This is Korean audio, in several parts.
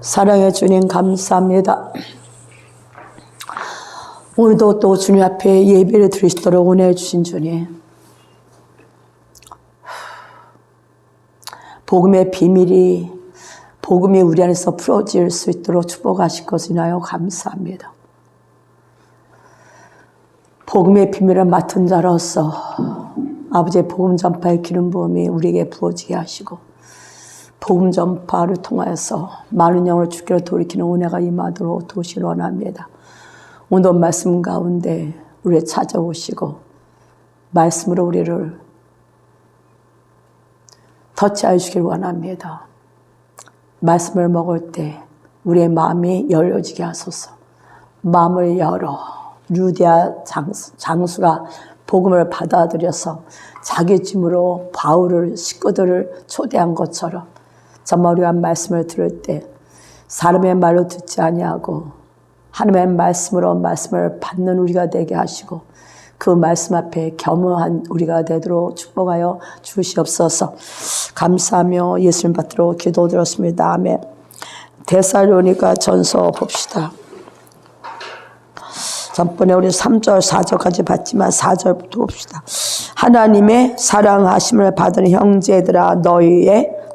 사랑의 주님 감사합니다. 오늘도 또 주님 앞에 예배를 드리시도록 은혜해 주신 주님, 복음의 비밀이 복음이 우리 안에서 풀어질 수 있도록 축복하실 것을 인하여 감사합니다. 복음의 비밀을 맡은 자로서 아버지의 복음 전파의 기름 부음이 우리에게 부어지게 하시고, 복음 전파를 통하여서 많은 영을 주께로 돌이키는 은혜가 임하도록 도시를 원합니다. 오늘 말씀 가운데 우리를 찾아오시고 말씀으로 우리를 터치하여 주기를 원합니다. 말씀을 먹을 때 우리의 마음이 열려지게 하소서. 마음을 열어 루디아 장수가 복음을 받아들여서 자기 짐으로 바울을 식구들을 초대한 것처럼 정말 우리가 말씀을 들을 때 사람의 말로 듣지 아니하고 하나님의 말씀으로 말씀을 받는 우리가 되게 하시고, 그 말씀 앞에 겸허한 우리가 되도록 축복하여 주시옵소서. 감사하며 예수님 받들어 기도드렸습니다. 아멘. 데살로니가 전서 봅시다. 전번에 우리 3절 4절까지 봤지만 4절부터 봅시다. 하나님의 사랑하심을 받은 형제들아,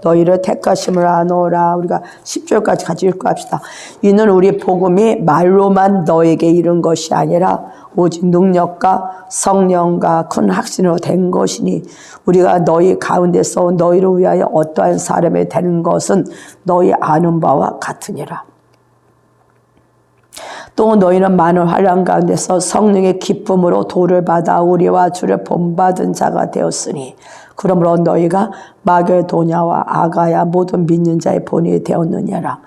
너희를 택하심을 아노라. 우리가 10절까지 같이 읽고 합시다. 이는 우리 복음이 말로만 너에게 이른 것이 아니라 오직 능력과 성령과 큰 확신으로 된 것이니, 우리가 너희 가운데서 너희를 위하여 어떠한 사람이 되는 것은 너희 아는 바와 같으니라. 또 너희는 많은 환난 가운데서 성령의 기쁨으로 도를 받아 우리와 주를 본받은 자가 되었으니, 그러므로 너희가 마게도냐와 아가야 모든 믿는 자의 본이 되었느냐라.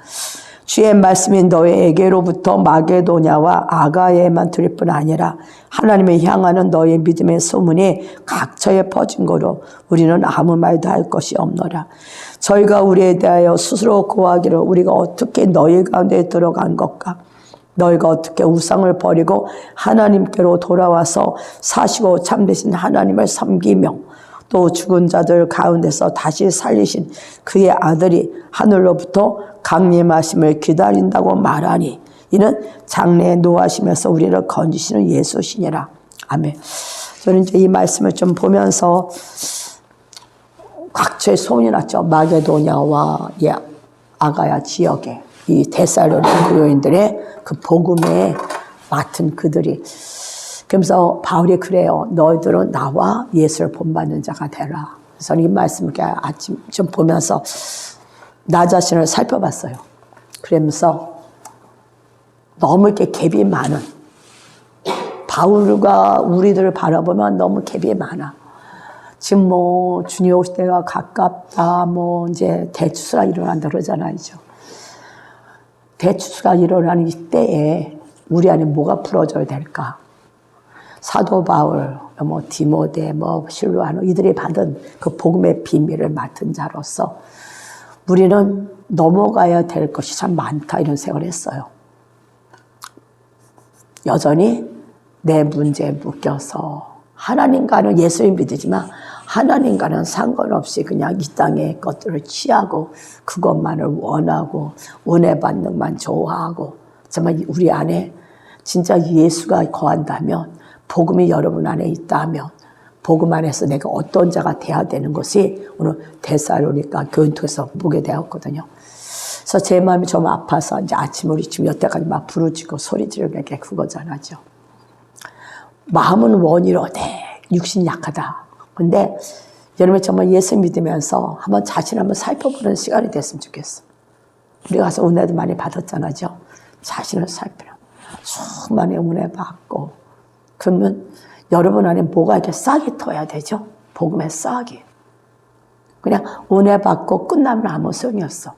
주의 말씀이 너희에게로부터 마게도냐와 아가야에만 들릴 뿐 아니라 하나님을 향하는 너희의 믿음의 소문이 각처에 퍼진 거로 우리는 아무 말도 할 것이 없노라. 저희가 우리에 대하여 스스로 고하기를, 우리가 어떻게 너희 가운데 들어간 것까? 너희가 어떻게 우상을 버리고 하나님께로 돌아와서 사시고 참되신 하나님을 섬기며 또 죽은 자들 가운데서 다시 살리신 그의 아들이 하늘로부터 강림하심을 기다린다고 말하니, 이는 장래에 노하심에서 우리를 건지시는 예수시니라. 아멘. 저는 이제 이 말씀을 좀 보면서 각처에 소문이 났죠. 마게도냐와 아가야 지역에 이 데살로니가 교인들의 그 복음에 맡은 그들이, 그러면서 바울이 그래요. 너희들은 나와 예수를 본받는 자가 되라. 그래서 이 말씀을 아침 좀 보면서 나 자신을 살펴봤어요. 그러면서 너무 이렇게 갭이 많은, 바울과 우리들을 바라보면 너무 갭이 많아. 지금 뭐 주님 오실 때가 가깝다, 뭐 이제 대추수가 일어난다 그러잖아요. 대추수가 일어나는 이때에 우리 안에 뭐가 풀어져야 될까? 사도 바울, 뭐 디모데, 뭐 실로아노, 이들이 받은 그 복음의 비밀을 맡은 자로서 우리는 넘어가야 될 것이 참 많다, 이런 생각을 했어요. 여전히 내 문제에 묶여서 하나님과는 예수를 믿으지만 하나님과는 상관없이 그냥 이 땅의 것들을 취하고 그것만을 원하고 은혜 받는 것만 좋아하고, 정말 우리 안에 진짜 예수가 거한다면, 복음이 여러분 안에 있다면 복음 안에서 내가 어떤 자가 돼야 되는 것이 오늘 데살로니가 교인 통해서 보게 되었거든요. 그래서 제 마음이 좀 아파서 이제 아침 우리 지금 여태까지 막 부르짖고 소리 지르는 게 그거잖아요. 마음은 원이로되 육신이 약하다. 근데 여러분 정말 예수 믿으면서 한번 자신 한번 살펴보는 시간이 됐으면 좋겠어. 우리가 가서 은혜도 많이 받았잖아요. 자신을 살펴라. 수많은 은혜 받고, 그러면 여러분 안에 뭐가 이렇게 싹이 터야 되죠? 복음의 싹이. 그냥 은혜 받고 끝나면 아무 소용이 없어.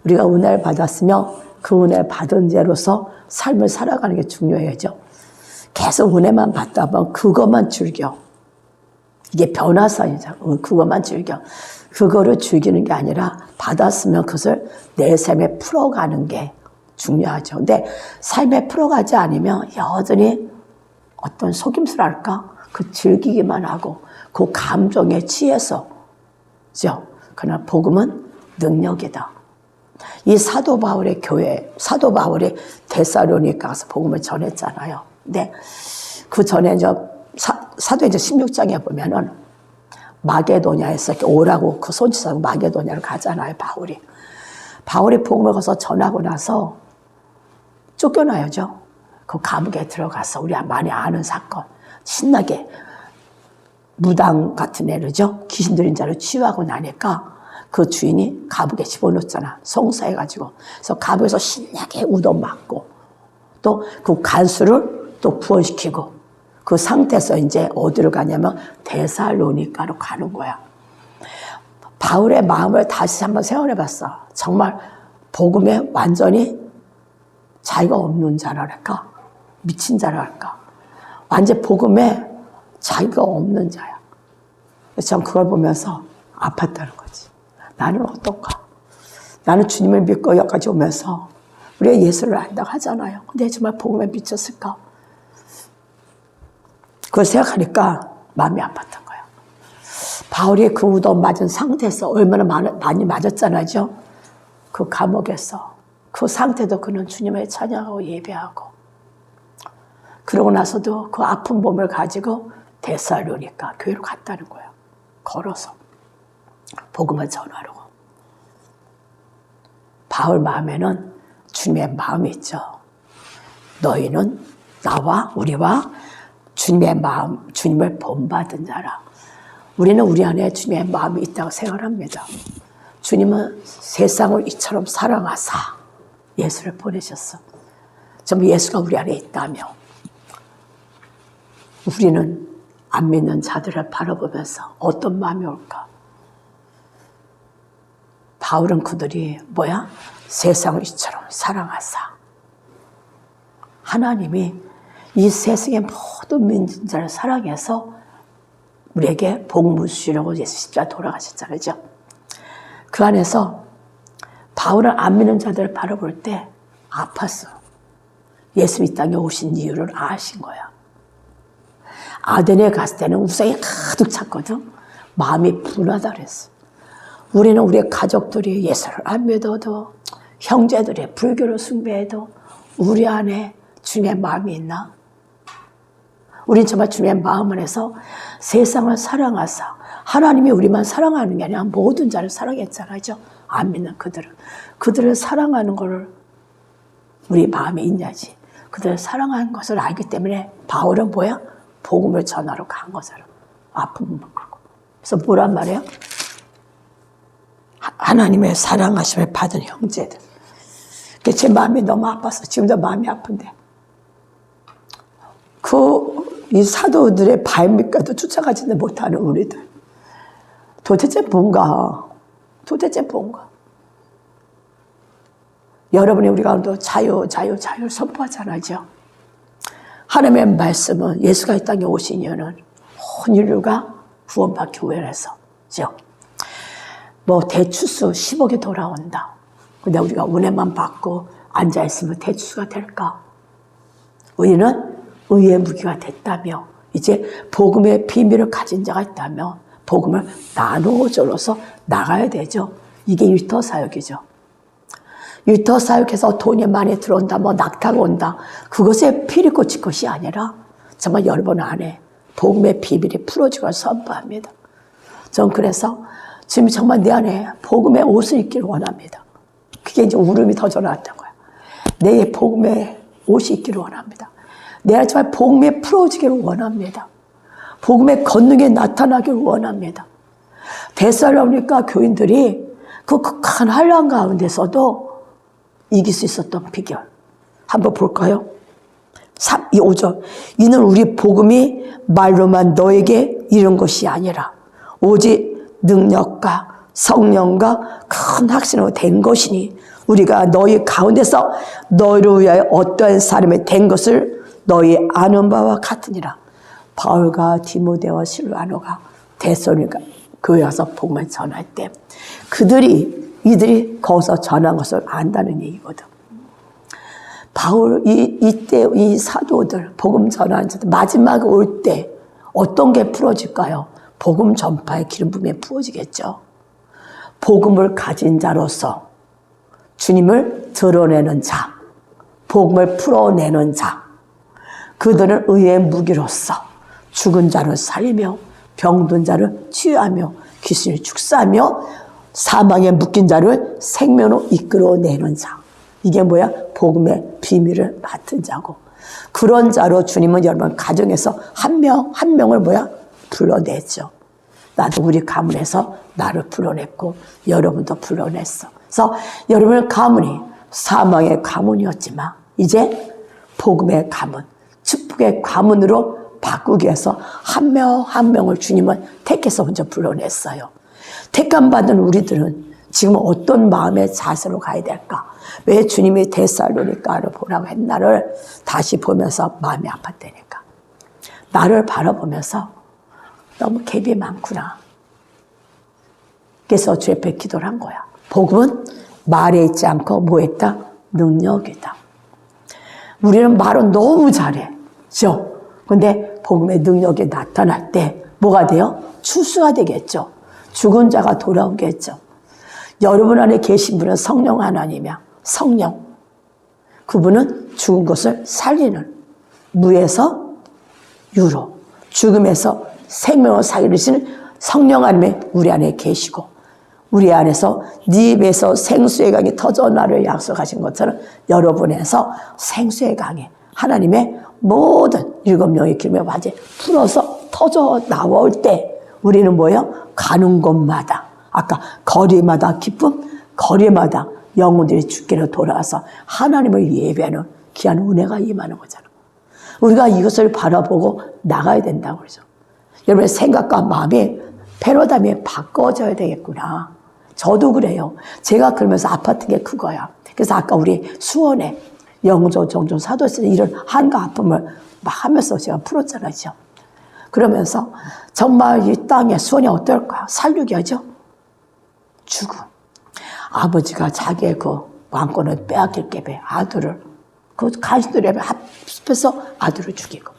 우리가 은혜를 받았으면 그 은혜 받은 죄로서 삶을 살아가는 게 중요해죠. 계속 은혜만 받다 보면 그것만 즐겨. 이게 변화사이죠. 그것만 즐겨. 그거를 즐기는 게 아니라 받았으면 그것을 내 삶에 풀어가는 게 중요하죠. 근데 삶에 풀어가지 않으면 여전히 어떤 속임수랄까? 그 즐기기만 하고 그 감정에 취해서, 그죠? 그러나 복음은 능력이다. 이 사도 바울의 교회, 사도 바울이 데살로니가 가서 복음을 전했잖아요. 근데 그 전에 사도행전 16장에 보면은 마게도냐에서 이렇게 오라고 그 손짓하고 마게도냐를 가잖아요, 바울이. 바울이 복음을 가서 전하고 나서 쫓겨나야죠. 그 감옥에 들어가서 우리 많이 아는 사건, 신나게 무당 같은 애를죠. 귀신 들린 자를 치유하고 나니까 그 주인이 감옥에 집어넣었잖아. 송사해가지고. 그래서 감옥에서 신나게 우도맞고 또 그 간수를 또 구원시키고 그 상태에서 이제 어디로 가냐면 데살로니가로 가는 거야. 바울의 마음을 다시 한번 생각해봤어. 정말 복음에 완전히 자기가 없는 자랄까? 미친 자랄까? 완전 복음에 자기가 없는 자야. 그래서 전 그걸 보면서 아팠다는 거지. 나는 어떤가? 나는 주님을 믿고 여기까지 오면서 우리가 예수를 안다고 하잖아요. 근데 정말 복음에 미쳤을까? 그걸 생각하니까 마음이 아팠던 거예요. 바울이 그 우도 맞은 상태에서 얼마나 많이 맞았잖아요. 그 감옥에서. 그 상태도 그는 주님을 찬양하고 예배하고 그러고 나서도 그 아픈 몸을 가지고 데살로니가 교회로 갔다는 거예요. 걸어서 복음을 전하려고. 바울 마음에는 주님의 마음이 있죠. 너희는 나와 우리와 주님의 마음, 주님을 본받은 자라. 우리는 우리 안에 주님의 마음이 있다고 생각합니다. 주님은 세상을 이처럼 사랑하사 예수를 보내셨어. 전부 예수가 우리 안에 있다며 우리는 안 믿는 자들을 바라보면서 어떤 마음이 올까? 바울은 그들이 뭐야? 세상을 이처럼 사랑하사. 하나님이 이 세상의 모든 믿는 자를 사랑해서 우리에게 복음을 주시려고 예수 십자가에 돌아가셨잖아요. 그 안에서 바울은 안 믿는 자들을 바라볼 때 아팠어. 예수 이 땅에 오신 이유를 아신 거야. 아덴에 갔을 때는 우상이 가득 찼거든. 마음이 분하다 그랬어. 우리는 우리의 가족들이 예수를 안 믿어도 형제들이 불교를 숭배해도 우리 안에 주님의 마음이 있나? 우린 정말 주님의 마음 안에서 세상을 사랑하사 하나님이 우리만 사랑하는 게 아니라 모든 자를 사랑했잖아요. 안 믿는 그들을 사랑하는 것을 우리 마음에 있냐지. 그들을 사랑하는 것을 알기 때문에 바울은 뭐야? 복음을 전하러 간 거잖아. 아픈 몸을 끌고. 그래서 뭐란 말이에요? 하나님의 사랑하심을 받은 형제들. 제 마음이 너무 아파서 지금도 마음이 아픈데 이 사도들의 발밑까지 쫓아가지도 못하는 우리들. 도대체 뭔가? 여러분이 우리 가운데 자유를 선포하잖아요. 하나님의 말씀은 예수가 이 땅에 오신 이유는 온 인류가 구원받기 위해서. 뭐 대추수 10억이 돌아온다. 근데 우리가 은혜만 받고 앉아있으면 대추수가 될까? 우리는 의의 무기가 됐다며 이제 복음의 비밀을 가진 자가 있다며 복음을 나누어줘서 나가야 되죠. 이게 일터사역이죠. 일터사역해서 돈이 많이 들어온다, 뭐 낙타가 온다. 그것에 피리 꽂힐 것이 아니라 정말 여러분 안에 복음의 비밀이 풀어지고 선포합니다. 전 그래서 지금 정말 내 안에 복음의 옷을 입기를 원합니다. 그게 이제 울음이 더 전화왔던 거야. 내 복음의 옷이 있기를 원합니다. 내 안에 정말 복음이 풀어지기를 원합니다. 복음의 권능이 나타나기를 원합니다. 데살로니가 교인들이 그 극한 환난 가운데서도 이길 수 있었던 비결 한번 볼까요? 5절 이는 우리 복음이 말로만 너에게 이른 것이 아니라 오직 능력과 성령과 큰 확신으로 된 것이니 우리가 너희 가운데서 너희를 위하여 어떠한 사람이 된 것을 너희 아는 바와 같으니라. 바울과 디모데와 실라노가 데살로니가 교회 와서 복음을 전할 때 이들이 거기서 전한 것을 안다는 얘기거든. 바울 이때 이 사도들 복음 전하는 자들 마지막에 올 때 어떤 게 풀어질까요? 복음 전파의 기름 부음이 부어지겠죠. 복음을 가진 자로서 주님을 드러내는 자, 복음을 풀어내는 자, 그들은 의의 무기로서 죽은 자를 살리며 병든 자를 치유하며 귀신을 축사하며 사망에 묶인 자를 생명으로 이끌어내는 자. 이게 뭐야? 복음의 비밀을 맡은 자고, 그런 자로 주님은 여러분 가정에서 한 명 한 명을 뭐야? 불러냈죠. 나도 우리 가문에서 나를 불러냈고 여러분도 불러냈어. 그래서 여러분의 가문이 사망의 가문이었지만 이제 복음의 가문, 축복의 가문으로 바꾸기 위해서 한 명 한 명을 주님은 택해서 먼저 불러냈어요. 택함 받은 우리들은 지금 어떤 마음의 자세로 가야 될까? 왜 주님이 데살로니가를 보라고 했나를 다시 보면서 마음이 아팠다니까. 나를 바라보면서 너무 갭이 많구나. 그래서 주 앞에 기도를 한 거야. 복음은 말에 있지 않고 뭐 했다? 능력이다. 우리는 말은 너무 잘해. 그렇죠? 근데 복음의 능력이 나타날 때 뭐가 돼요? 추수가 되겠죠. 죽은 자가 돌아오겠죠. 여러분 안에 계신 분은 성령 하나님이야. 성령. 그분은 죽은 것을 살리는, 무에서 유로, 죽음에서 생명을 살리시는 성령 하나님이 우리 안에 계시고, 우리 안에서 네 입에서 생수의 강이 터져 나를 약속하신 것처럼 여러분에서 생수의 강이 하나님의 모든 7명의 기름의 바지 풀어서 터져 나올 때 우리는 뭐예요? 가는 곳마다, 아까 거리마다 기쁨, 거리마다 영혼들이 주께로 돌아와서 하나님을 예배하는 귀한 은혜가 임하는 거잖아. 우리가 이것을 바라보고 나가야 된다고 그러죠. 여러분의 생각과 마음이 패러다임이 바꿔져야 되겠구나. 저도 그래요. 제가 그러면서 아팠던 게 그거야. 그래서 아까 우리 수원에 영조, 정조, 사도에서 이런 한과 아픔을 막 하면서 제가 풀었잖아요. 그러면서 정말 이 땅에 수원이 어떨까? 살육이죠. 죽음. 아버지가 자기의 그 왕권을 빼앗길 게배 아들을, 그 간신들에 합해서 아들을 죽이고,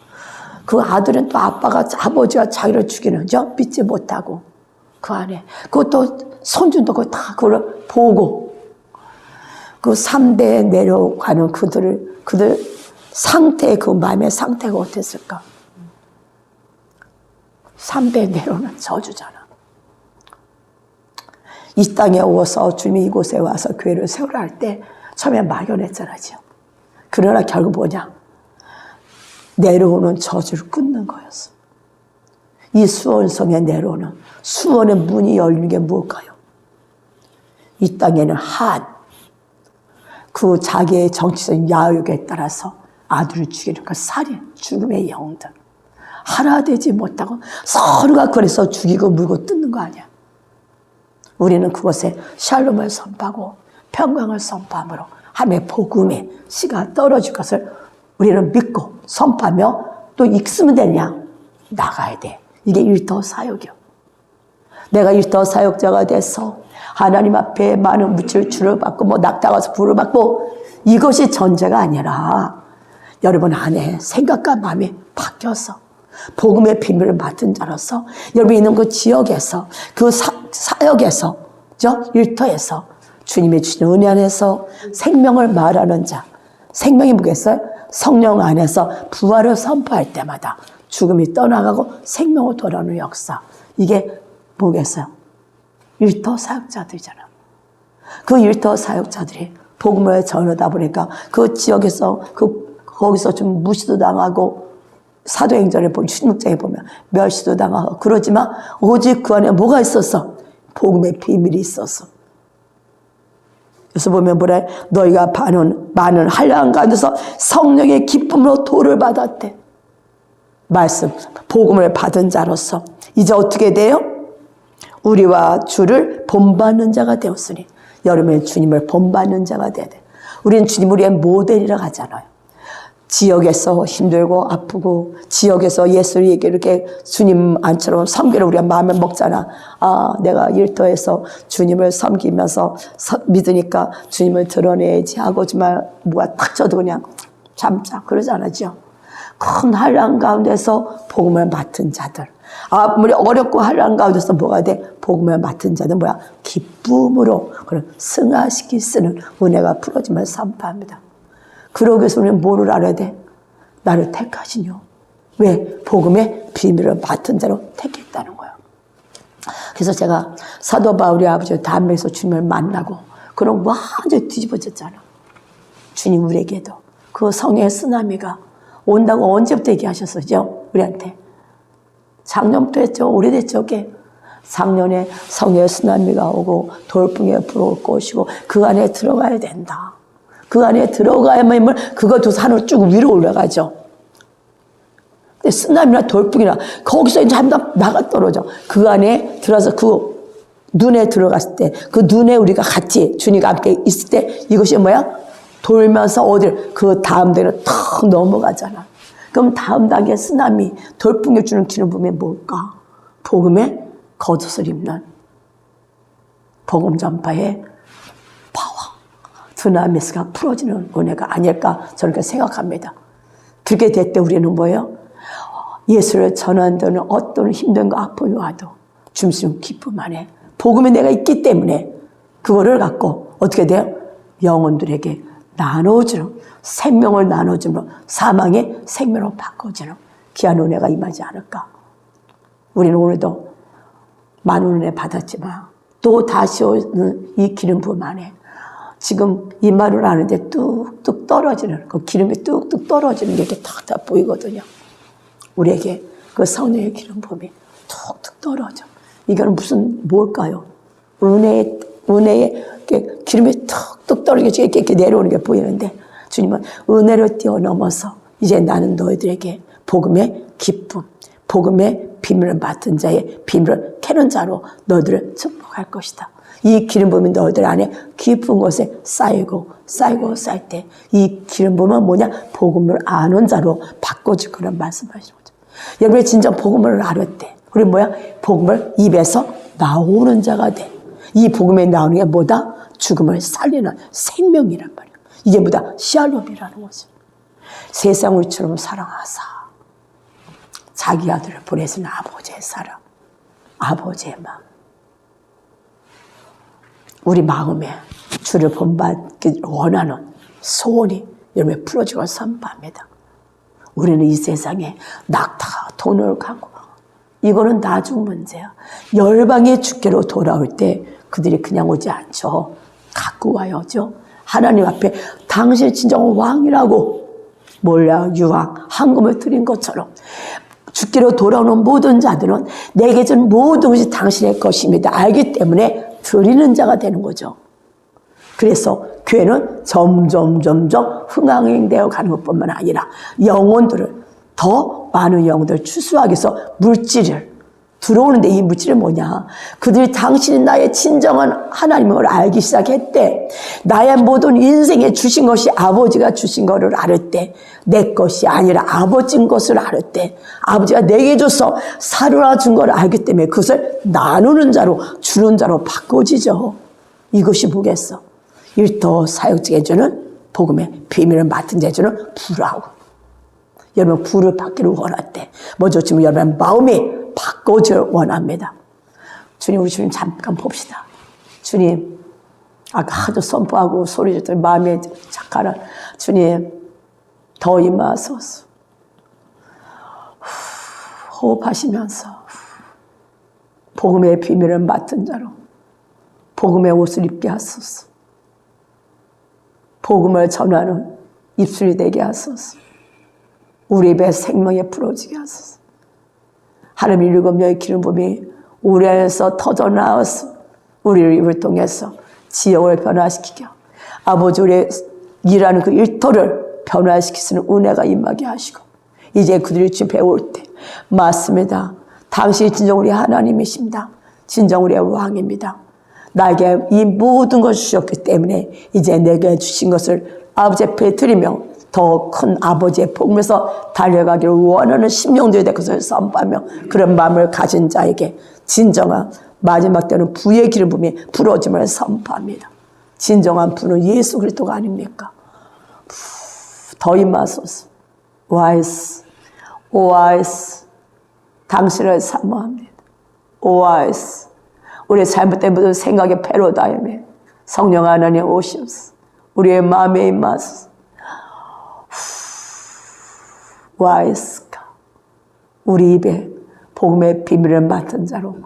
그 아들은 또 아버지가 자기를 죽이는 저 믿지 못하고 그 안에 그것도 손준도 그거 다 그걸 보고, 그 3대에 내려가는 그들 상태, 그 마음의 상태가 어땠을까? 3대에 내려오는 저주잖아. 이 땅에 오서 주님이 이곳에 와서 교회를 세우라 할 때 처음에 막연했잖아요. 그러나 결국 뭐냐? 내려오는 저주를 끊는 거였어. 이 수원성에 내려오는, 수원의 문이 열리는 게 뭘까요? 이 땅에는 그 자기의 정치적 야욕에 따라서 아들을 죽이는 그 살인, 죽음의 영웅들. 하나 되지 못하고 서로가 그래서 죽이고 물고 뜯는 거 아니야. 우리는 그곳에 샬롬을 선포하고 평강을 선포함으로 하나님의 복음의 씨가 떨어질 것을 우리는 믿고 선포하며 또 익으면 되냐? 나가야 돼. 이게 일터 사역이요. 내가 일터 사역자가 돼서 하나님 앞에 많은 무치를 주를 받고 뭐 낙타가서 부를 받고 이것이 전제가 아니라 여러분 안에 생각과 마음이 바뀌어서 복음의 비밀을 맡은 자로서 여러분이 있는 그 지역에서 그 사역에서 일터에서 주님의 주신 은혜 안에서 생명을 말하는 자, 생명이 뭐겠어요? 성령 안에서 부활을 선포할 때마다 죽음이 떠나가고 생명으로 돌아오는 역사. 이게 뭐겠어요? 일터 사역자들이잖아. 그 일터 사역자들이 복음을 전하다 보니까 그 지역에서 거기서 좀 무시도 당하고 사도행전에 보면 16장에 보면 멸시도 당하고 그러지만 오직 그 안에 뭐가 있었어? 복음의 비밀이 있었어. 그래서 보면 뭐래? 너희가 많은 한량 가운데서 성령의 기쁨으로 도를 받았대. 말씀, 복음을 받은 자로서 이제 어떻게 돼요? 우리와 주를 본받는 자가 되었으니 여러분의 주님을 본받는 자가 돼야 돼. 우리는 주님 우리의 모델이라고 하잖아요. 지역에서 힘들고 아프고 지역에서 예수에게 이렇게 주님 안처럼 섬기를 우리가 마음에 먹잖아. 내가 일터에서 주님을 섬기면서 믿으니까 주님을 드러내야지 하고 정말 뭐가 탁 쳐도 그냥 참자 그러지 않았죠. 큰 한량 가운데서 복음을 맡은 자들, 아무리 어렵고 한란 가운데서 뭐가 돼? 복음을 맡은 자는 뭐야? 기쁨으로 그런 승화시킬 쓰는 은혜가 풀어지면 선포합니다. 그러기 위해서 우리는 뭐를 알아야 돼? 나를 택하시뇨. 왜? 복음의 비밀을 맡은 자로 택했다는 거예요. 그래서 제가 사도 바울이 아버지 담에서 주님을 만나고 그럼 완전히 뒤집어졌잖아. 주님 우리에게도 그 성령의 쓰나미가 온다고 언제부터 얘기하셨었죠? 우리한테. 작년부터 했죠. 오래됐죠. 그게. 작년에 성령의 쓰나미가 오고 돌풍에 불어올 것이고 그 안에 들어가야 된다. 그 안에 들어가야만 그것도 산으로 쭉 위로 올라가죠. 근데 쓰나미나 돌풍이나 거기서 이제 한번 나가 떨어져. 그 안에 들어서 그 눈에 들어갔을 때 그 눈에 우리가 같이 주님과 함께 있을 때 이것이 뭐야? 돌면서 어딜 그 다음 데로 탁 넘어가잖아. 그럼 다음 단계 쓰나미 돌풍에 주는 기름부음이 뭘까? 복음의 겉옷을 입는 복음 전파의 파워 드나미스가 풀어지는 은혜가 아닐까 저는 그렇게 생각합니다. 그렇게 될 때 우리는 뭐예요? 예수를 전한다는 어떤 힘든가 아픔이 와도 주님 기쁨 안에 복음에 내가 있기 때문에 그거를 갖고 어떻게 돼요? 영혼들에게 나눠주는 생명을 나눠주는 사망의 생명으로 바꿔주는 귀한 은혜가 임하지 않을까. 우리는 오늘도 많은 은혜 받았지만 또 다시 오는 이 기름 부음 안에 지금 이 말을 하는데 뚝뚝 떨어지는 그 기름이 뚝뚝 떨어지는 게 이렇게 탁탁 보이거든요. 우리에게 그 성령의 기름 부음이 툭툭 떨어져. 이거는 뭘까요? 은혜의 기름이 툭툭 떨어지게 이렇게 내려오는 게 보이는데 주님은 은혜를 뛰어넘어서 이제 나는 너희들에게 복음의 기쁨, 복음의 비밀을 맡은 자의 비밀을 캐는 자로 너희들을 축복할 것이다. 이 기름 부음이 너희들 안에 깊은 곳에 쌓이고 쌓일 때 이 기름 부음은 뭐냐? 복음을 아는 자로 바꿔줄 그런 말씀하시는 거죠. 여러분이 진짜 복음을 알을 때 우리 뭐야? 복음을 입에서 나오는 자가 돼. 이 복음에 나오는 게 뭐다? 죽음을 살리는 생명이란 말이야. 이게 뭐다? 샬롬이라는 거죠. 세상 우리처럼 사랑하사 자기 아들을 보내신 아버지의 사랑, 아버지의 마음. 우리 마음에 주를 본받기 원하는 소원이 여러분의 풀어지고 선포합니다. 우리는 이 세상에 낙타, 돈을 갖고 이거는 나중 문제야. 열방의 주께로 돌아올 때 그들이 그냥 오지 않죠. 갖고 와야죠. 하나님 앞에 당신 진정 왕이라고 몰라 유황 황금을 드린 것처럼 주께로 돌아오는 모든 자들은 내게 준 모든 것이 당신의 것입니다. 알기 때문에 드리는 자가 되는 거죠. 그래서 교회는 점점 흥황되어 가는 것뿐만 아니라 영혼들을 더 많은 영혼들을 추수하기 위해서 물질을 들어오는데 이 물질이 뭐냐? 그들이 당신이 나의 진정한 하나님을 알기 시작했대. 나의 모든 인생에 주신 것이 아버지가 주신 것을 알을 때 내 것이 아니라 아버지인 것을 알을 때 아버지가 내게 줘서 사료라 준 걸 알기 때문에 그것을 나누는 자로 주는 자로 바꿔지죠. 이것이 뭐겠어? 일터 사역자에게 주는 복음의 비밀을 맡은 자에게 주는 불하고 여러분 불을 받기를 원할 때 먼저 지금 여러분 마음이 바꿔질 원합니다. 주님 우리 주님 잠깐 봅시다. 주님 아까 하도 선포하고 소리 졌더니 마음에 착하라. 주님 더 임하소서. 호흡하시면서 복음의 비밀을 맡은 자로 복음의 옷을 입게 하소서. 복음을 전하는 입술이 되게 하소서. 우리 입에 생명에 풀어지게 하소서. 하나님 일곱 명의 기름 부음이 우리 안에서 터져나와서 우리를 입을 통해서 지역을 변화시키게 아버지 우리의 일하는 그 일터를 변화시키시는 은혜가 임하게 하시고 이제 그들이 지금 배울 때 맞습니다. 당신이 진정 우리 하나님이십니다. 진정 우리의 왕입니다. 나에게 이 모든 것을 주셨기 때문에 이제 내게 주신 것을 아버지 앞에 드리며 더 큰 아버지의 복음에서 달려가기를 원하는 심령들이 될 것을 선포하며 그런 마음을 가진 자에게 진정한 마지막 때는 부의 기름 부음이 불어짐을 선포합니다. 진정한 부는 예수 그리스도가 아닙니까? 더 임하소서. 와이스, 오아이스, 당신을 사모합니다. 오아이스. 우리의 잘못된 모든 생각의 패러다임에 성령 하나님 오시옵소서. 우리의 마음에 임하소서. 와이스카. 우리 입에 복음의 비밀을 맡은 자로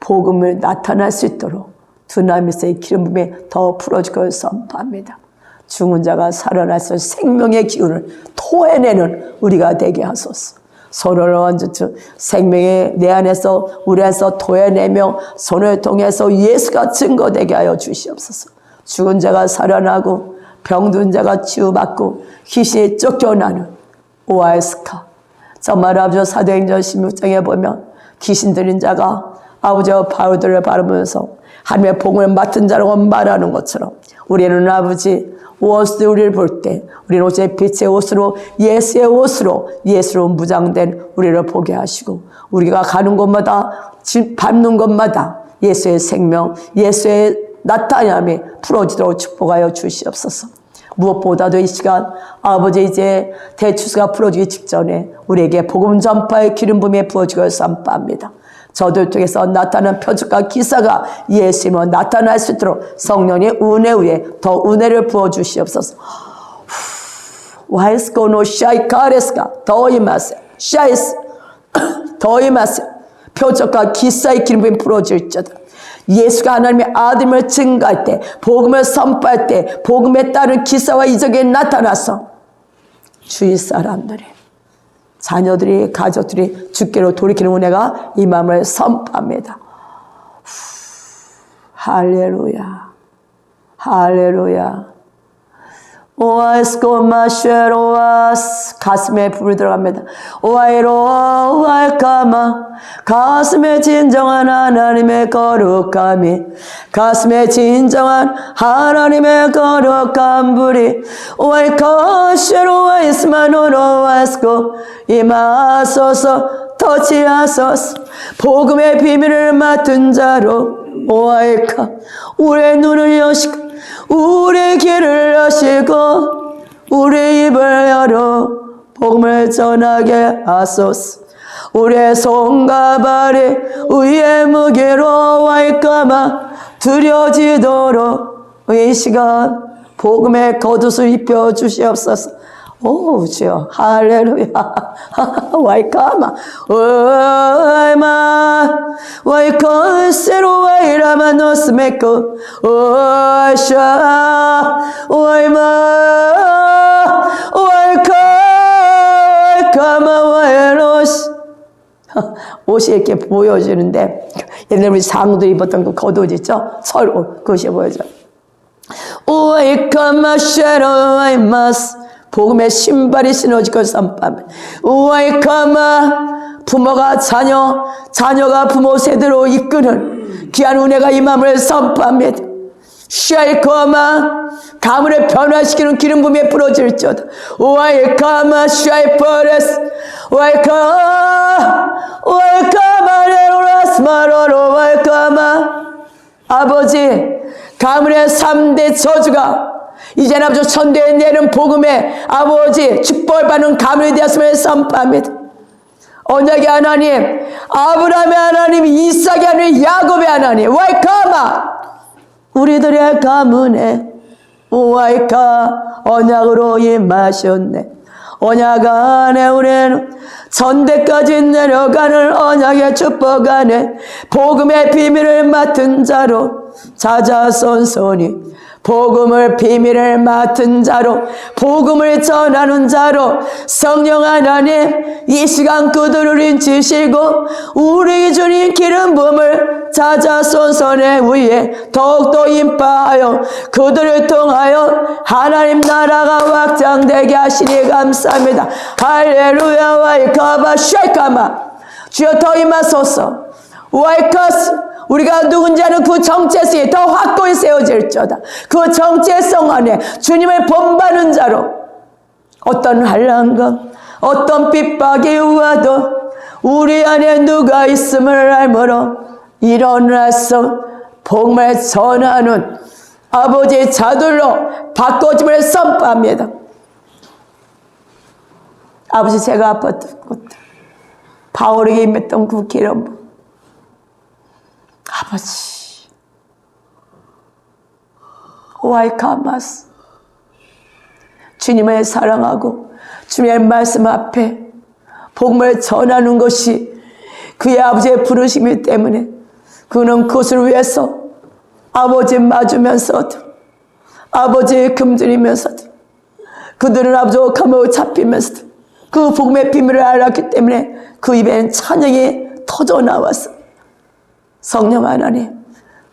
복음을 나타날 수 있도록 두나미스의 기름 부음에 더 풀어주고 선포합니다. 죽은 자가 살아나서 생명의 기운을 토해내는 우리가 되게 하소서. 서로를 완전히 생명의 내 안에서 우리 안에서 토해내며 손을 통해서 예수가 증거되게 하여 주시옵소서. 죽은 자가 살아나고 병든 자가 치유받고 귀신이 쫓겨나는 오아이스카. 정말 아버지 사도행전 16장에 보면 귀신 들린 자가 아버지와 바울들을 바라보면서 하나님의 복음을 맡은 자라고 말하는 것처럼 우리는 아버지 원수들 우리를 볼 때 우리는 오직 빛의 옷으로 예수의 옷으로 예수로 무장된 우리를 보게 하시고 우리가 가는 곳마다 밟는 곳마다 예수의 생명 예수의 나타남이 풀어지도록 축복하여 주시옵소서. 무엇보다도 이 시간 아버지 이제 대추수가 풀어지기 직전에 우리에게 복음 전파의 기름 부음에 부어지고 선포합니다. 저들 통해서 나타난 표적과 기사가 예수님으로 나타날 수 있도록 성령의 은혜 위에 더 은혜를 부어주시옵소서. 와이스코노 샤이카레스가 더 임하세요. 샤이스 더 임하세요. 표적과 기사의 기름 부음이 부어질지어다. 예수가 하나님의 아들임을 증거할 때 복음을 선포할 때 복음에 따른 기사와 이적이 나타나서 주위 사람들이 자녀들이 가족들이 주께로 돌이키는 은혜가 이 마음을 선포합니다. 할렐루야 할렐루야. 오아이스코마쉐로아스 가슴에 불이 들어갑니다. 오아이로아 오아이카마 가슴에 진정한 하나님의 거룩함이 가슴에 진정한 하나님의 거룩한 불이 오아이카쉐로아이스마노로아스코 임하소서 터치하소서. 복음의 비밀을 맡은 자로 오아이카 우리의 눈을 여시고 우리의 귀를 여시고 우리 입을 열어 복음을 전하게 하소서. 우리의 손과 발이 의의 무게로 와이까마 드려지도록 이 시간 복음의 겉옷을 입혀 주시옵소서. 오 주여 할렐루야. 와이까마 오이마 와이콘세로 와이라마 노스메코 오샤 오이마 와이카마 와이로시. 옷이 이렇게 보여지는데 옛날에 우리 상도들이 입었던 그 겉옷 있죠? 철옷 그것이 보여져. 오이카마 쉐로 와이마스 복음의 신발이 신어지고 선포합니다. 우와이카마 부모가 자녀, 자녀가 부모 세대로 이끄는 귀한 은혜가 이 마음을 선포합니다. 샤이카마 가문을 변화시키는 기름 부음에 부러질지어다. 우와이카마 샤이퍼레스 우와이카마 레로라스마로로 우와이카마. 아버지 가문의 3대 저주가 이제는 아버지 천대에 내는 복음에 아버지 축복을 받는 가문이 되었음을 선포합니다. 언약의 하나님 아브라함의 하나님 이삭의 하나님 야곱의 하나님 와이카마 우리들의 가문에 와이카 언약으로 임하셨네. 언약 안에 우리는 전대까지 내려가는 언약의 축복 안에 복음의 비밀을 맡은 자로 자자손손이 복음을 비밀을 맡은 자로 복음을 전하는 자로 성령 하나님 이 시간 그들을 인치시고 우리 주님 기름 부음을 자자손손의 위에 더욱더 임파하여 그들을 통하여 하나님 나라가 확장되게 하시니 감사합니다. 할렐루야. 와이카바 쉐이카마 주여 더 임하소서. 와이카스 우리가 누군지 아는 그 정체성이 더 확고히 세워질지어다. 그 정체성 안에 주님을 본받는 자로 어떤 환난과 어떤 핍박이 와도 우리 안에 누가 있음을 알므로 일어나서 복음을 전하는 아버지의 자들로 바꿔짐을 선포합니다. 아버지 제가 아팠던 것들 바울에게 임했던 그 기름. 아버지, 와이카마스, 주님을 사랑하고 주님의 말씀 앞에 복음을 전하는 것이 그의 아버지의 부르심이기 때문에 그는 그것을 위해서 아버지 맞으면서도 아버지의 금들이면서도 그들은 아버지와 감옥에 잡히면서도 그 복음의 비밀을 알았기 때문에 그 입에는 찬양이 터져 나왔어. 성령 하나님,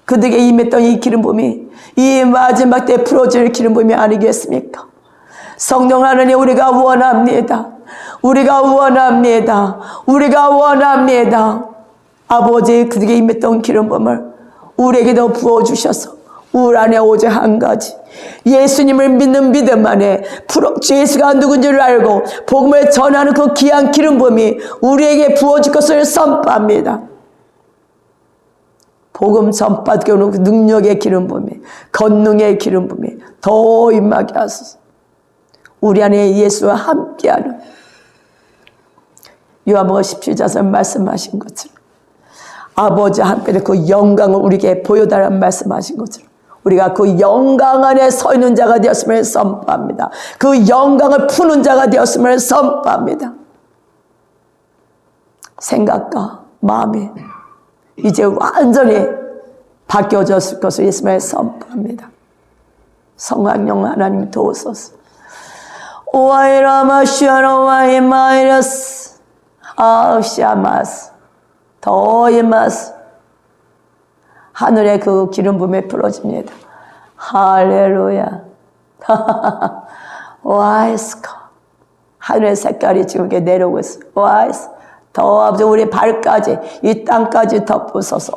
그들에게 임했던 이 기름 부음이 이 마지막 때 풀어질 기름 부음이 아니겠습니까? 성령 하나님, 우리가 원합니다. 우리가 원합니다. 우리가 원합니다. 아버지, 그들에게 임했던 기름 부음을 우리에게도 부어주셔서 우리 안에 오직 한 가지, 예수님을 믿는 믿음 안에 예수가 누군지를 알고 복음을 전하는 그 귀한 기름 부음이 우리에게 부어질 것을 선포합니다. 복음 전파하게 오는 그 능력의 기름 부음이, 권능의 기름 부음이 더 임하게 하소서. 우리 안에 예수와 함께하는 요한복음 17장에서 말씀하신 것처럼 아버지와 함께 그 영광을 우리에게 보여달라는 말씀하신 것처럼 우리가 그 영광 안에 서 있는 자가 되었음을 선포합니다. 그 영광을 푸는 자가 되었음을 선포합니다. 생각과 마음이 이제 완전히 바뀌어졌을 것을 예수님을 선포합니다. 성령님 하나님 도우소서. 오아이라마시아노와이마이러스 아우시아마스 더이마스. 하늘의 그 기름 부음이 풀어집니다. 할렐루야. 와이스커. 하늘의 색깔이 지금 이렇게 내려오고 있어요. 와이스. 더 아버지 우리 발까지 이 땅까지 덮으소서.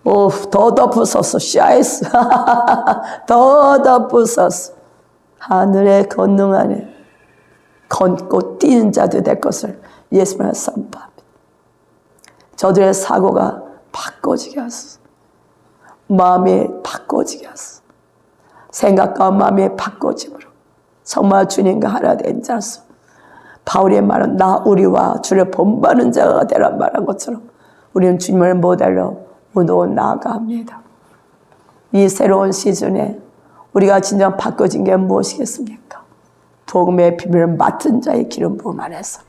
더 덮으소서. 샤이스. 더 덮으소서. 하늘의 권능 안에 걷고 뛰는 자들 될 것을 예수님을 선포합니다. 저들의 사고가 바꿔지게 하소서. 마음이 바꿔지게 하소서. 생각과 마음이 바꿔짐으로 정말 주님과 하나 된 자로서 바울의 말은 나 우리와 주를 본받는 자가 되란 말한 것처럼 우리는 주님을 모델로 운동을 나아갑니다. 이 새로운 시즌에 우리가 진정 바꿔진 게 무엇이겠습니까? 복음의 비밀을 맡은 자의 기름 부음 안에서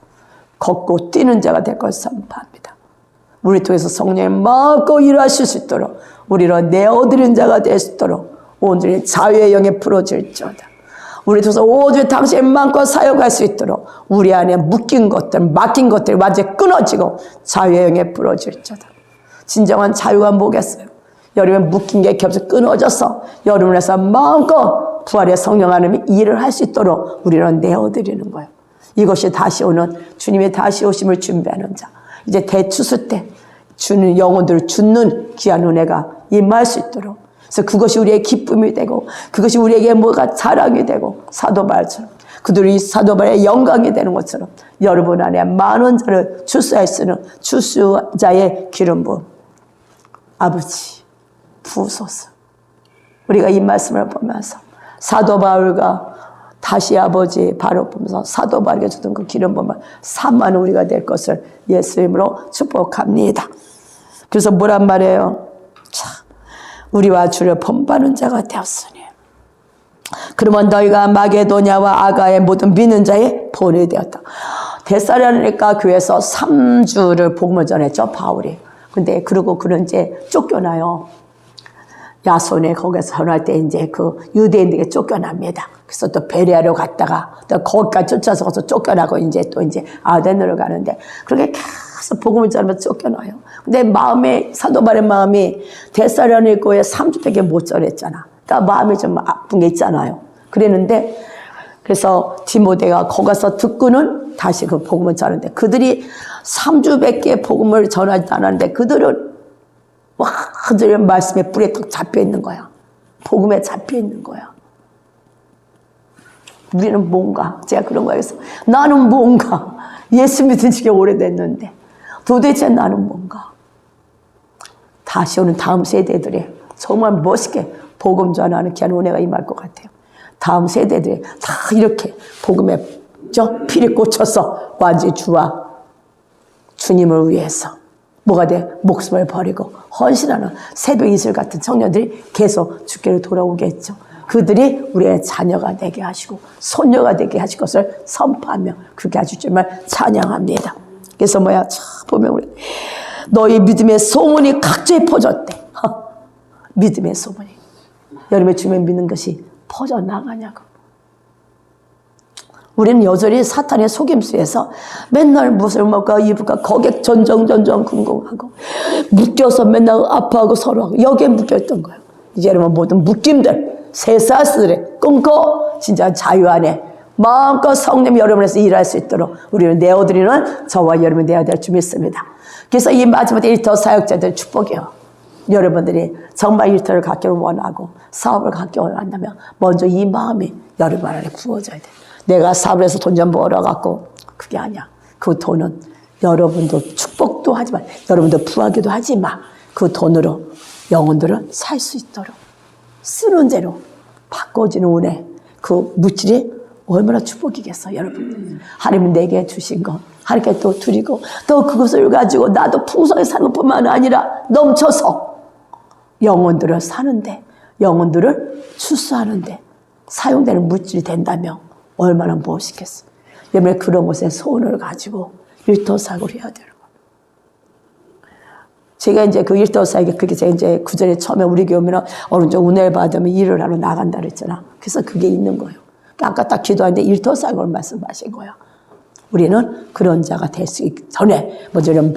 걷고 뛰는 자가 될 것을 선포합니다. 우리 통해서 성령이 마음껏 일하실 수 있도록 우리로 내어드린 자가 될 수 있도록 온전히 자유의 영에 풀어질지어다. 우리 통해서 오직 당신의 마음껏 사역할 수 있도록 우리 안에 묶인 것들, 막힌 것들이 완전히 끊어지고 자유의 영에 풀어질지어다. 진정한 자유가 뭐겠어요? 여러분 묶인 게 겹쳐 끊어져서 여러분에서 마음껏 부활의 성령 하나님이 일을 할 수 있도록 우리로 내어드리는 거예요. 이것이 다시 오는 주님의 다시 오심을 준비하는 자. 이제 대추수 때 주는 영혼들을 주는 귀한 은혜가 임할 수 있도록. 그래서 그것이 우리의 기쁨이 되고 그것이 우리에게 뭐가 자랑이 되고 사도바울처럼 그들이 사도바울의 영광이 되는 것처럼 여러분 안에 많은 자를 출수할 수 있는 출수자의 기름 부음 아버지 부으소서. 우리가 이 말씀을 보면서 사도 바울과 다시 아버지 바로 보면서 사도 바울에게 주던 그 기름 부음을 사모하는 우리가 될 것을 예수 이름으로 축복합니다. 그래서 뭐란 말이에요? 자, 우리와 주를 본받는 자가 되었으니 그러면 너희가 마게도냐와 아가의 모든 믿는 자의 본이 되었다. 데살로니가 교회에서 3주를 복음을 전했죠, 바울이. 근데 그러고 그는 이제 쫓겨나요. 야손에 거기서 전할 때 이제 그 유대인들에게 쫓겨납니다. 그래서 또 베레아로 갔다가 또 거기까지 쫓아서 가서 쫓겨나고 이제 또 이제 아덴으로 가는데 그렇게 계속 복음을 전하면서 쫓겨나요. 근데 마음이 사도 바울의 마음이 데살로니가에 3주밖에 못 전했잖아. 그러니까 마음이 좀 아픈 게 있잖아요. 그랬는데 그래서 디모데가 거기 가서 듣고는 다시 그 복음을 전하는데 그들이 3주밖에 복음을 전하지 않았는데 그들은 그들의 말씀에 뿔에 딱 잡혀 있는 거야. 복음에 잡혀 있는 거야. 우리는 뭔가 제가 그런 거였어. 나는 뭔가 예수 믿은 지 오래됐는데 도대체 나는 뭔가 다시 오는 다음 세대들이 정말 멋있게 복음 전하는 귀한 은혜가 임할 것 같아요. 다음 세대들이 다 이렇게 복음에 피를 꽂혀서 완전히 주와 주님을 위해서 뭐가 돼? 목숨을 버리고 헌신하는 새벽 이슬 같은 청년들이 계속 주께로 돌아오겠죠. 그들이 우리의 자녀가 되게 하시고 손녀가 되게 하실 것을 선포하며 그렇게 하실 줄만 찬양합니다. 그래서 뭐야? 보면 우리 너희 믿음의 소문이 각지에 퍼졌대. 믿음의 소문이. 여러분의 주님을 믿는 것이 퍼져나가냐고. 우리는 여전히 사탄의 속임수에서 맨날 무엇을 먹을까 입을까 거기에 전정 궁금하고 묶여서 맨날 아파하고 서로하고 여기에 묶여있던 거예요. 이제 여러분 모든 묶임들 쇠사슬에 끊고 진짜 자유 안에 마음껏 성령 여러분에서 일할 수 있도록 우리는 내어드리는 저와 여러분이 되어야 될 줄 믿습니다. 그래서 이 마지막 일터 사역자들 축복이에요. 여러분들이 정말 일터를 갖기를 원하고 사업을 갖기를 원한다면 먼저 이 마음이 여러분 안에 부어져야 돼. 내가 사업을 해서 돈 좀 벌어갖고 그게 아니야. 그 돈은 여러분도 축복도 하지만 여러분도 부하기도 하지만 그 돈으로 영혼들은 살 수 있도록 쓰는 대로 바꿔지는 은혜 그 물질이 얼마나 축복이겠어 여러분. 하나님 내게 주신 것 하나님께 또 드리고 또 그것을 가지고 나도 풍성히 사는 것뿐만 아니라 넘쳐서 영혼들을 사는데 영혼들을 출수하는데 사용되는 물질이 된다면 얼마나 무엇이겠어. 여러분 그런 곳에 소원을 가지고 일터사역을 해야 되는 거예요. 제가 이제 그 일터사역에 그게 제가 이제 구절에 처음에 우리 교회 오면 어느 정도 은혜를 받으면 일을 하러 나간다 그랬잖아. 그래서 그게 있는 거예요. 아까 딱 기도하는데 일터사역을 말씀하신 거야. 우리는 그런 자가 될 수 있기 전에 먼저 이런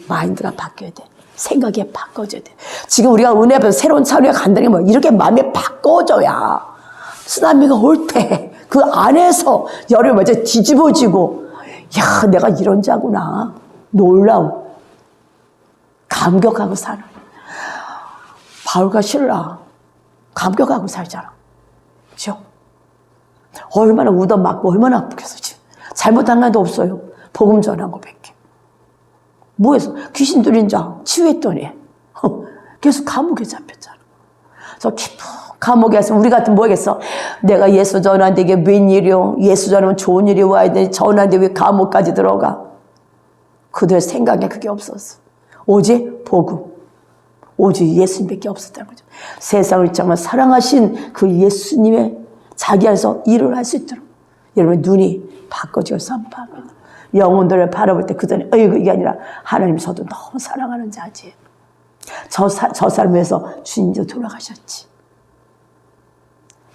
마인드가 바뀌어야 돼. 생각이 바꿔져야 돼. 지금 우리가 은혜 받아서 새로운 차원에 간다는 게 뭐 이렇게 마음이 바꿔져야 쓰나미가 올 때 그 안에서 열을 먼저 뒤집어지고 야 내가 이런 자구나 놀라운 감격하고 사는 바울과 실라 감격하고 살잖아. 그렇죠? 얼마나 얻어맞고 얼마나 아프겠어. 지금 잘못한 것도 없어요. 복음 전한 거 밖에. 뭐해서 귀신 들린 자 치유했더니 계속 감옥에 잡혔잖아. 그래서 깊은 감옥에서 우리 같은 뭐겠어. 내가 예수 전하는데 이게 웬일이요. 예수 전하면 좋은 일이 와야 되는데 전하는데 왜 감옥까지 들어가. 그들 생각에 그게 없었어. 오직 복음 오직 예수님밖에 없었다는 거죠. 세상을 정말 사랑하신 그 예수님의 자기 안에서 일을 할 수 있도록 여러분 눈이 바꿔지고 선포합니다. 영혼들을 바라볼 때 그전에 어이구 이게 아니라 하나님 저도 너무 사랑하는 자지. 저 사람 위해서 주님도 돌아가셨지.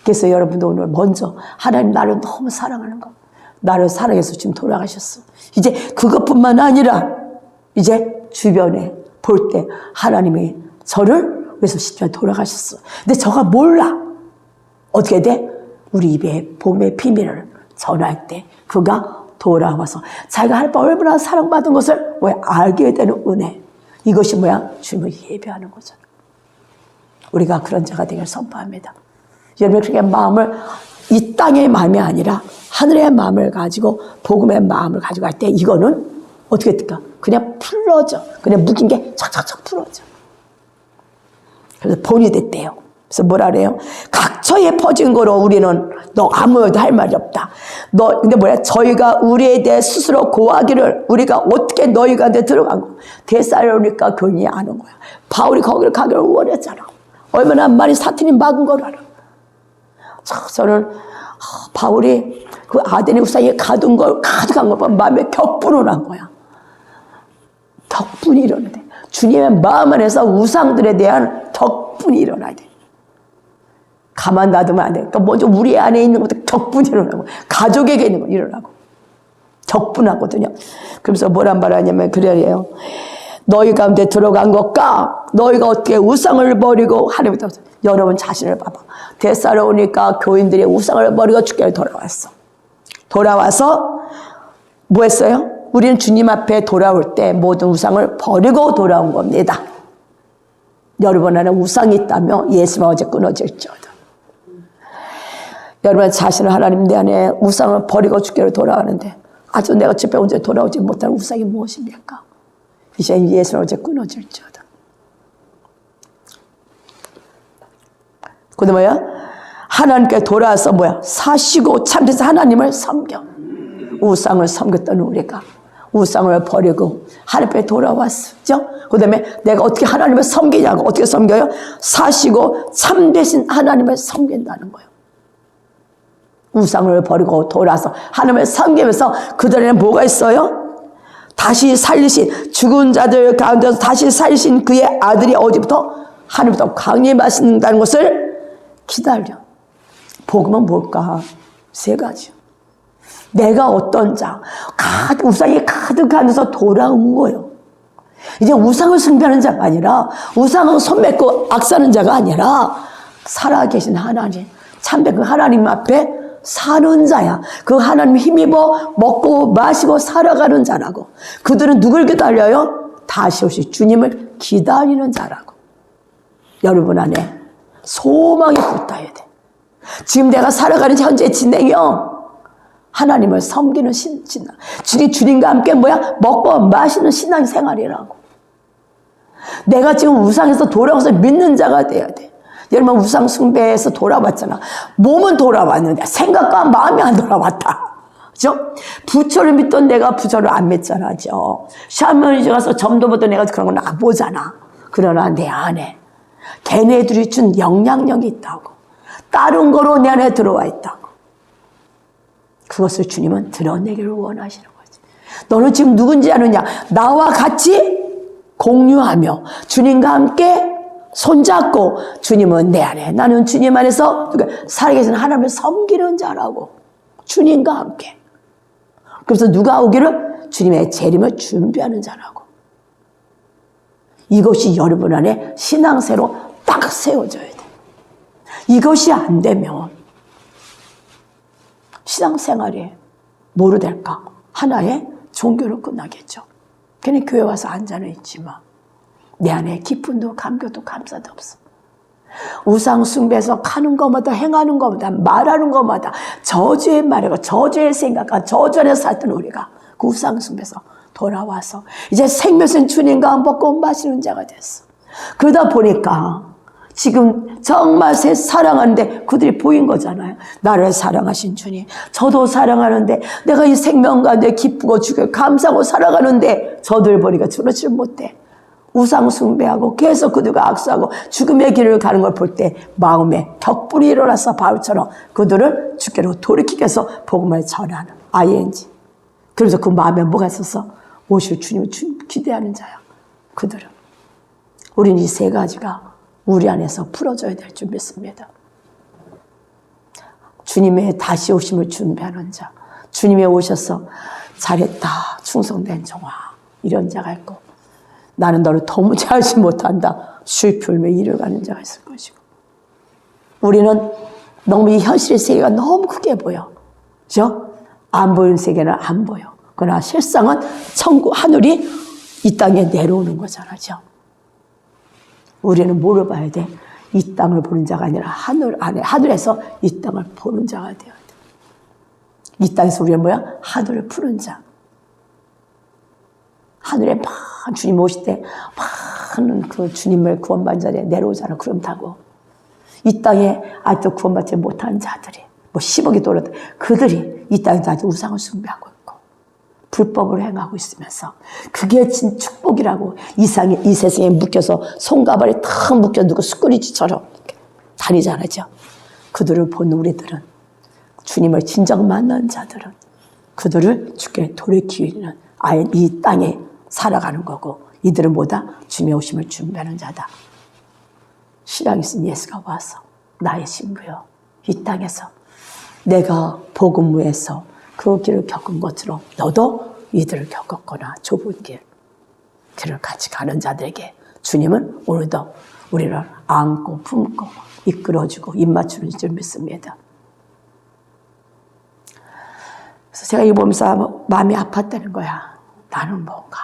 그래서 여러분도 오늘 먼저 하나님 나를 너무 사랑하는 거. 나를 사랑해서 지금 돌아가셨어. 이제 그것뿐만 아니라 이제 주변에 볼 때 하나님이 저를 위해서 십자가에 돌아가셨어. 근데 저가 몰라. 어떻게 돼? 우리 입에 복음의 비밀을 전할 때 그가 돌아와서 자기가 할 바 얼마나 사랑받은 것을 알게 되는 은혜. 이것이 뭐야? 주님을 예배하는 거잖아. 우리가 그런 자가 되길 선포합니다. 여러분 그렇게 마음을 이 땅의 마음이 아니라 하늘의 마음을 가지고 복음의 마음을 가지고 할 때 이거는 어떻게 될까? 그냥 풀어져. 그냥 묶인 게 착착착 풀어져. 그래서 본이 됐대요. 그래서 뭐라 그래요? 각처에 퍼진 거로 우리는 너 아무것도 할 말이 없다. 근데 뭐야? 저희가 우리에 대해 스스로 고하기를 우리가 어떻게 너희 가운데 들어가고 데살로니가 교인이 아는 거야. 바울이 거기를 가기를 원했잖아. 얼마나 많이 사탄이 막은 걸 알아. 저는 바울이 그 아데네 우상에 가둔 걸 가득한 걸 보면 마음에 격분을 한 거야. 격분이 일어나야 돼. 주님의 마음 안에서 우상들에 대한 격분이 일어나야 돼. 가만 놔두면 안 돼. 그러니까 먼저 우리 안에 있는 것도 격분이 일어나고 가족에게 있는 거 일어나고 격분하거든요. 그래서 뭐란 말하냐면 그래요. 너희 가운데 들어간 것과 너희가 어떻게 우상을 버리고 하나님께 여러분 자신을 봐봐. 데살로니가 교인들이 우상을 버리고 주께로 돌아왔어. 돌아와서 뭐 했어요? 우리는 주님 앞에 돌아올 때 모든 우상을 버리고 돌아온 겁니다. 여러분 안에 우상이 있다면 예수와 어제 끊어질지어다. 여러분 자신을 하나님 내 안에 우상을 버리고 주께로 돌아가는데 아주 내가 집에 언제 돌아오지 못한 우상이 무엇입니까? 이제 예수와 어제 끊어질지어다. 근데 뭐야? 하나님께 돌아와서 뭐야? 사시고 참돼서 하나님을 섬겨. 우상을 섬겼던 우리가 우상을 버리고 하나님 앞에 돌아왔어. 그죠? 그 다음에 내가 어떻게 하나님을 섬기냐고. 어떻게 섬겨요? 사시고 참되신 하나님을 섬긴다는 거예요. 우상을 버리고 돌아서 하나님을 섬기면서 그들에는 뭐가 있어요? 다시 살리신, 죽은 자들 가운데서 다시 살리신 그의 아들이 어디부터? 하늘부터 강림하신다는 것을 기다려. 복음은 뭘까? 세 가지. 내가 어떤 자, 우상이 가득한 데서 돌아온 거예요. 이제 우상을 숭배하는 자가 아니라, 우상을 손맺고 악사는 자가 아니라, 살아계신 하나님, 참된 그 하나님 앞에 사는 자야. 그 하나님 힘입어 먹고 마시고 살아가는 자라고. 그들은 누굴 기다려요? 다시 오실 주님을 기다리는 자라고. 여러분 안에 소망이 붙어야 돼. 지금 내가 살아가는 현재 진행이요. 하나님을 섬기는 신앙. 주님과 함께 먹고 마시는 신앙 생활이라고. 내가 지금 우상에서 돌아와서 믿는 자가 돼야 돼. 여러분 우상 숭배에서 돌아왔잖아. 몸은 돌아왔는데 생각과 마음이 안 돌아왔다. 그죠? 부처를 믿던 내가 부처를 안 믿잖아. 샤머니즈 가서 점도 보던 내가 그런 건 안 보잖아. 그러나 내 안에 걔네들이 준 영향력이 있다고. 다른 거로 내 안에 들어와 있다고. 그것을 주님은 드러내기를 원하시는 거지. 너는 지금 누군지 아느냐? 나와 같이 공유하며 주님과 함께 손잡고 주님은 내 안에, 나는 주님 안에서 살아계신 하나님을 섬기는 자라고. 주님과 함께. 그래서 누가 오기를? 주님의 재림을 준비하는 자라고. 이것이 여러분 안에 신앙새로 딱 세워져야 돼. 이것이 안 되면 신앙생활이 뭐로 될까? 하나의 종교로 끝나겠죠. 그냥 교회 와서 앉아는 있지만 내 안에 기쁨도 감격도 감사도 없어. 우상 숭배해서 가는 것마다 행하는 것마다 말하는 것마다 저주의 말이고 저주의 생각과 저주 안에 살던 우리가 그 우상 숭배해서 돌아와서 이제 생명신 주님과 먹고 마시는 자가 됐어. 그러다 보니까 지금 정말 새 사랑하는데 그들이 보인 거잖아요. 나를 사랑하신 주님, 저도 사랑하는데 내가 이 생명 가운데 기쁘고 주고 감사하고 살아가는데 저들 보니까 저러지 못해. 우상 숭배하고 계속 그들과 악수하고 죽음의 길을 가는 걸 볼 때 마음에 격불이 일어나서 바울처럼 그들을 주께로 돌이키게 해서 복음을 전하는 ING. 그래서 그 마음에 뭐가 있어서 오실 주님을 기대하는 자야. 그들은. 우리는 이 세 가지가 우리 안에서 풀어져야 될 줄 믿습니다. 주님의 다시 오심을 준비하는 자. 주님이 오셔서 잘했다, 충성된 종아, 이런 자가 있고, 나는 너를 도무지 알지 못한다, 슬픔에 이르가는 자가 있을 것이고. 우리는 너무 이 현실의 세계가 너무 크게 보여. 그죠? 안 보이는 세계는 안 보여. 그러나 실상은 천국, 하늘이 이 땅에 내려오는 거잖아요. 우리는 뭐를 봐야 돼? 이 땅을 보는 자가 아니라 하늘 안에, 하늘에서 이 땅을 보는 자가 되어야 돼. 이 땅에서 우리는 뭐야? 하늘을 푸는 자. 하늘에 막 주님 오실 때 많은 그 주님을 구원받은 자리에 내려오잖아. 구름 타고. 이 땅에 아직도 구원받지 못한 자들이, 뭐 10억이 돌아도 그들이 이 땅에서 아직 우상을 숭배하고 있고 불법을 행하고 있으면서 그게 진 축복이라고 이 세상에 묶여서 손가발에 탁 묶여 누구 스크리지처럼 다니잖아요. 그들을 본 우리들은, 주님을 진정 만난 자들은 그들을 주께 돌이키는 아예 이 땅에 살아가는 거고, 이들은 뭐다? 주님의 오심을 준비하는 자다. 신앙이 있은 예수가 와서 나의 신부여, 이 땅에서 내가 복음무에서 그 길을 겪은 것처럼 너도 이들을 겪었거나 좁은 길을 같이 가는 자들에게 주님은 오늘도 우리를 안고 품고 이끌어주고 입맞추는 줄 믿습니다. 그래서 제가 이거 보면서 마음이 아팠다는 거야. 나는 뭔가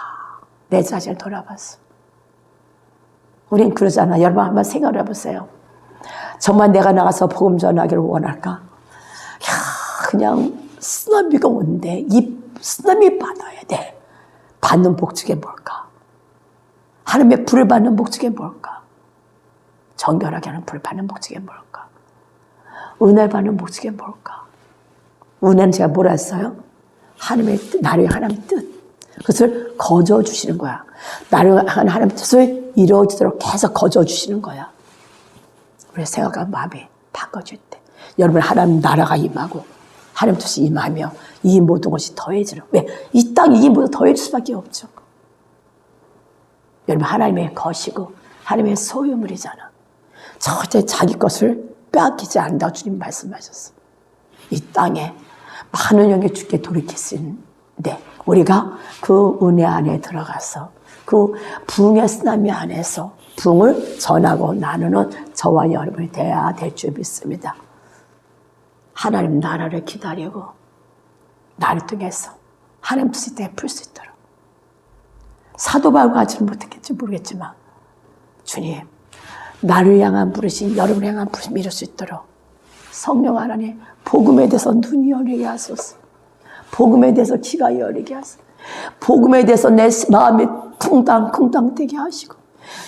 내 자신을 돌아봤어. 우린 그러잖아. 여러분 한번 생각을 해보세요. 정말 내가 나가서 복음 전하기를 원할까? 그냥 쓰나미가 오는데 이 쓰나미 받아야 돼. 받는 복직이 뭘까? 하나님의 불을 받는 복직이 뭘까? 정결하게 하는 불을 받는 복직이 뭘까? 은혜를 받는 복직이 뭘까? 은혜는 제가 뭐라 했어요? 하나님의 뜻, 나를 하나님의 뜻. 그것을 거저 주시는 거야. 나를 향한 하나님의 뜻을 이루어지도록 계속 거저 주시는 거야. 우리 생각과 마음이 바꿔줄 때 여러분 하나님 나라가 임하고 하나님 뜻이 임하며 이 모든 것이 더해지는. 왜? 이 땅이 이 모든 더해질 수밖에 없죠. 여러분 하나님의 것이고 하나님의 소유물이잖아. 절대 자기 것을 빼앗기지 않는다고 주님 말씀하셨어. 이 땅에 많은 영이 주께 돌이켰는데 우리가 그 은혜 안에 들어가서 그 부흥의 쓰나미 안에서 부흥을 전하고 나누는 저와 여러분이 되어야 될 줄 믿습니다. 하나님 나라를 기다리고 나를 통해서 하나님 뜻이 베풀 수 있도록 사도 바울과 하지는 못했겠지 모르겠지만 주님 나를 향한 부르심 여러분을 향한 부르심 이룰 수 있도록 성령 하나님 복음에 대해서 눈이 열리게 하소서. 복음에 대해서 귀가 열리게 하소서. 복음에 대해서 내 마음이 쿵당쿵당 되게 하시고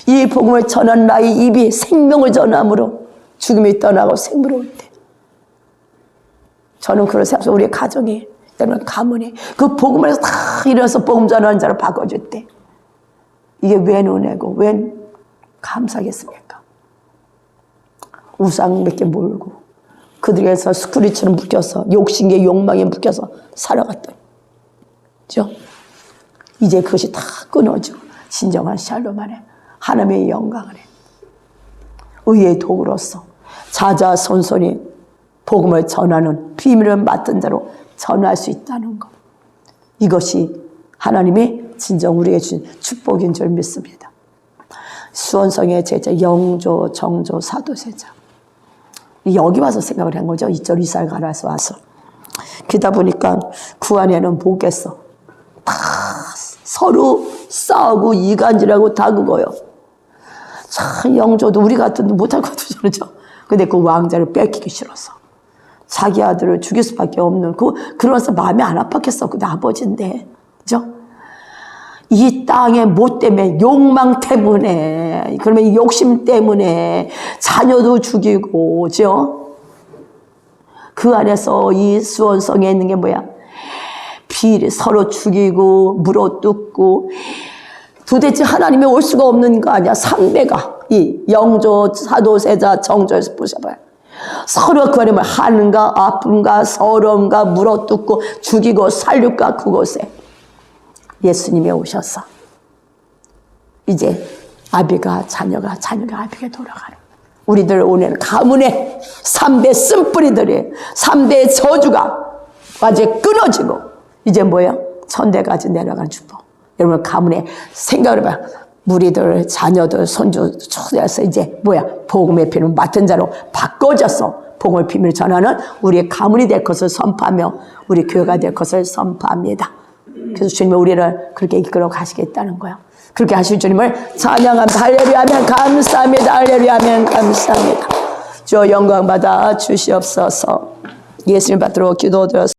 이 복음을 전한 나의 입이 생명을 전함으로 죽음이 떠나고 생물이 올 때 저는 그런 생각해서 우리 가정이 여러분 가문이 그 복음을 다 일어나서 복음 전하는 자로 바꿔줄 때 이게 웬 은혜고 웬 감사겠습니까? 우상 몇 개 몰고 그들에게서 스크류처럼 묶여서 욕심에 욕망에 묶여서 살아갔다. 그죠? 이제 그것이 다 끊어지고 진정한 샬롬 안에 하나님의 영광 안에 의의 도구로서 자자손손이 복음을 전하는 비밀을 맡은 자로 전할 수 있다는 것. 이것이 하나님이 진정 우리에게 주신 축복인 줄 믿습니다. 수원성의 제자 영조, 정조, 사도세자. 여기 와서 생각을 한 거죠. 이쪽 이스라엘 가라서 와서. 그러다 보니까 그 안에는 뭐겠어. 다 서로 싸우고 이간질하고 다그고요. 참 영조도 우리 같은 못할 것 같죠. 근데 그 왕자를 뺏기기 싫어서 자기 아들을 죽일 수밖에 없는 그러면서 마음이 안 아팠겠어. 근데 아버지인데, 그죠? 이 땅의 못 때문에 욕망 때문에 그러면 욕심 때문에 자녀도 죽이고, 그죠? 그 안에서 이 수원성에 있는 게 뭐야? 비리 서로 죽이고 물어뜯고 도대체 하나님이 올 수가 없는 거 아니야? 상대가 이 영조, 사도세자, 정조에서 보셔봐요. 서로 그 안에 하는가 아픈가 서러움가 물어뜯고 죽이고 살릴까 그곳에 예수님이 오셔서 이제 아비가 자녀가 아비에게 돌아가는 우리들 오늘 가문의 3대 쓴뿌리들이 3대 저주가 완전히 끊어지고 이제 뭐예요? 천대까지 내려가는 축복. 여러분 가문의 생각을 해봐요. 무리들, 자녀들, 손주, 초대해서 이제 뭐야? 복음의 비밀을 맡은 자로 바꿔져서 복음의 비밀을 전하는 우리의 가문이 될 것을 선포하며 우리 교회가 될 것을 선포합니다. 그래서 주님은 우리를 그렇게 이끌어 가시겠다는 거야. 그렇게 하실 주님을 찬양합니다. 할렐루야 하면 감사합니다. 할렐루야 하면 감사합니다. 주 영광 받아 주시옵소서. 예수님 받들어 기도드렸습니다.